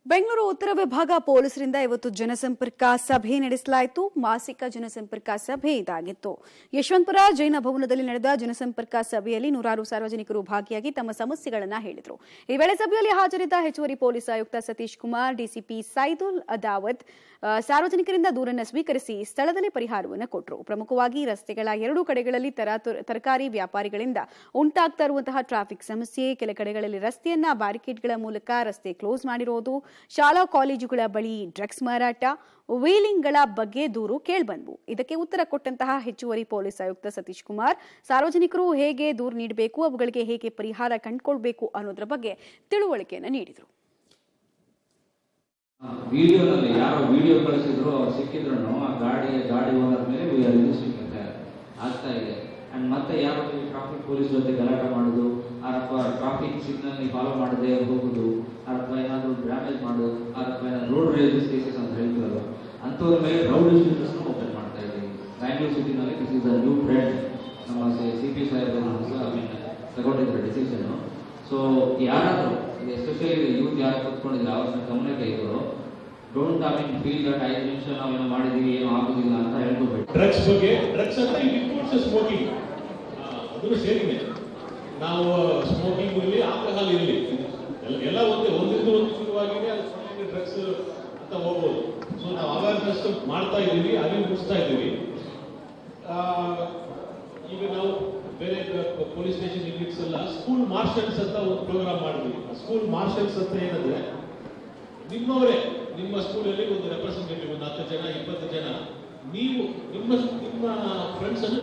ಬೆಂಗಳೂರು ಉತ್ತರ ವಿಭಾಗ ಪೊಲೀಸರಿಂದ ಇವತ್ತು ಜನಸಂಪರ್ಕ ಸಭೆ ನಡೆಸಲಾಯಿತು. ಮಾಸಿಕ ಜನಸಂಪರ್ಕ ಸಭೆ ಇದಾಗಿತ್ತು. ಯಶವಂತಪುರ ಜೈನ ಭವನದಲ್ಲಿ ನಡೆದ ಜನಸಂಪರ್ಕ ಸಭೆಯಲ್ಲಿ ನೂರಾರು ಸಾರ್ವಜನಿಕರು ಭಾಗಿಯಾಗಿ ತಮ್ಮ ಸಮಸ್ಯೆಗಳನ್ನು ಹೇಳಿದರು. ಈ ವೇಳೆ ಸಭೆಯಲ್ಲಿ ಹಾಜರಿದ್ದ ಹೆಚ್ಚುವರಿ ಪೊಲೀಸ್ ಆಯುಕ್ತ ಸತೀಶ್ ಕುಮಾರ್, ಡಿಸಿಪಿ ಸೈದುಲ್ ಅದಾವತ್ ಸಾರ್ವಜನಿಕರಿಂದ ದೂರನ್ನು ಸ್ವೀಕರಿಸಿ ಸ್ಥಳದಲ್ಲೇ ಪರಿಹಾರವನ್ನು ಕೊಟ್ಟರು. ಪ್ರಮುಖವಾಗಿ ರಸ್ತೆಗಳ ಎರಡೂ ಕಡೆಗಳಲ್ಲಿ ತರಕಾರಿ ವ್ಯಾಪಾರಿಗಳಿಂದ ಉಂಟಾಗ್ತಾ ಇರುವಂತಹ ಟ್ರಾಫಿಕ್ ಸಮಸ್ಯೆ, ಕೆಲ ಕಡೆಗಳಲ್ಲಿ ರಸ್ತೆಯನ್ನ ಬ್ಯಾರಿಕೇಡ್ಗಳ ಮೂಲಕ ರಸ್ತೆ ಕ್ಲೋಸ್ ಮಾಡಿರೋದು, ಶಾಲಾ ಕಾಲೇಜುಗಳ ಬಳಿ ಡ್ರಗ್ಸ್ ಮಾರಾಟ, ವೀಲಿಂಗ್ಗಳ ಬಗ್ಗೆ ದೂರು ಕೇಳಿಬಂದವು. ಇದಕ್ಕೆ ಉತ್ತರ ಕೊಟ್ಟಂತಹ ಹೆಚ್ಚುವರಿ ಪೊಲೀಸ್ ಆಯುಕ್ತ ಸತೀಶ್ ಕುಮಾರ್ ಸಾರ್ವಜನಿಕರು ಹೇಗೆ ದೂರು ನೀಡಬೇಕು, ಅವುಗಳಿಗೆ ಹೇಗೆ ಪರಿಹಾರ ಕಂಡುಕೊಳ್ಬೇಕು ಅನ್ನೋದ್ರ ಬಗ್ಗೆ ತಿಳುವಳಿಕೆಯನ್ನು ನೀಡಿದರು. ವಿಡಿಯೋನಲ್ಲಿ ಯಾರೋ ವಿಡಿಯೋ ಕಳಿಸಿದ್ರು, ಅವ್ರು ಸಿಕ್ಕಿದ್ರು, ಆ ಗಾಡಿ ಓನರ್ ಮೇಲೆ ಆಗ್ತಾ ಇದೆ. ಅಂಡ್ ಮತ್ತೆ ಯಾರೋ ಟ್ರಾಫಿಕ್ ಪೊಲೀಸ್ ಜೊತೆ ಗಲಾಟೆ ಮಾಡೋದು, ಅಥವಾ ಟ್ರಾಫಿಕ್ ಸಿಗ್ನಲ್ ಫಾಲೋ ಮಾಡದೆ ಹೋಗುದು, ಅಥವಾ ಏನಾದ್ರು ಡ್ಯಾಮೇಜ್ ಮಾಡೋದು, ಅಥವಾ ಏನಾದ್ರು ರೋಡ್ ರೇಜಸ್ ಕೇಸಸ್ ಅಂತ ಹೇಳ್ತೀವಲ್ಲ, ಅಂಥವ್ರ ಮೇಲೆ ರೌಡಿ ಶೀಟರ್ಸ್ ಓಪನ್ ಮಾಡ್ತಾ ಇದ್ದೀವಿ. ಬ್ಯಾಂಗ್ಳೂರ್ ಸಿಟಿನಲ್ಲಿ this is a new trend. ನಮ್ಮ CP ಸಾಹೇಬರು ತಗೊಂಡಿದ್ದಾರೆ ಡಿಸಿಷನ್. ಸೊ ಯಾರಾದರೂ ಎಸ್ಪೆಷಲಿ ಯೂತ್ ಯಾರು ಕೂತ್ಕೊಂಡಿದ್ರೆ ಅವ್ರನ್ನ ಗಮನಕ್ಕೆ ಇದ್ರು, ಡೋಂಟ್ ಫೀಲ್ ದಟ್ 5 ನಿಮಿಷ ನಾವೇನೋ ಮಾಡಿದೀವಿ, ಏನೋ ಆಗುದಿಲ್ಲ ಅಂತ ಹೇಳ್ಕೋಬೇಕು. ಡ್ರಗ್ಸ್ ಅಂತ ಇನ್ಕ್ಲೂಡ್ಸ್ ಸ್ಮೋಕಿಂಗ್, ಅದು ಸೇರಿದೆ. ನಾವು ಸ್ಮೋಕಿಂಗ್ ಇರಲಿ, ಆಲ್ಕೋಹಾಲ್ ಇರಲಿ, ಎಲ್ಲ ಒಂದಿಂದ ಒಂದು ಶುರುವಾಗಿದೆ. ಅದು ಡ್ರಗ್ಸ್ ಅಂತ ಹೋಗ್ಬೋದು. ಸೊ ನಾವು ಅವೇರ್ನೆಸ್ ಮಾಡ್ತಾ ಇದ್ದೀವಿ, ಅರಿವು ಮೂಡಿಸ್ತಾ ಇದ್ದೀವಿ. ಈಗ ನಾವು ಬೇರೆ ಪೊಲೀಸ್ ಸ್ಟೇಷನ್ ಯೂನಿಟ್ಸ್ ಎಲ್ಲ ಸ್ಕೂಲ್ ಮಾರ್ಷಲ್ಸ್ ಅಂತ ಒಂದು ಪ್ರೋಗ್ರಾಮ್ ಮಾಡಿದ್ವಿ. ಸ್ಕೂಲ್ ಮಾರ್ಷಲ್ಸ್ ಅಂತ ಏನಂದ್ರೆ, ನಿಮ್ಮವರೇ ನಿಮ್ಮ ಸ್ಕೂಲಲ್ಲಿ ಒಂದು ರೆಪ್ರೆಸೆಂಟೇಟಿವ್, ಒಂದು 10 ಜನ 20 ಜನ, ನೀವು ನಿಮ್ಮ ಫ್ರೆಂಡ್ಸ್ ಅನ್ನು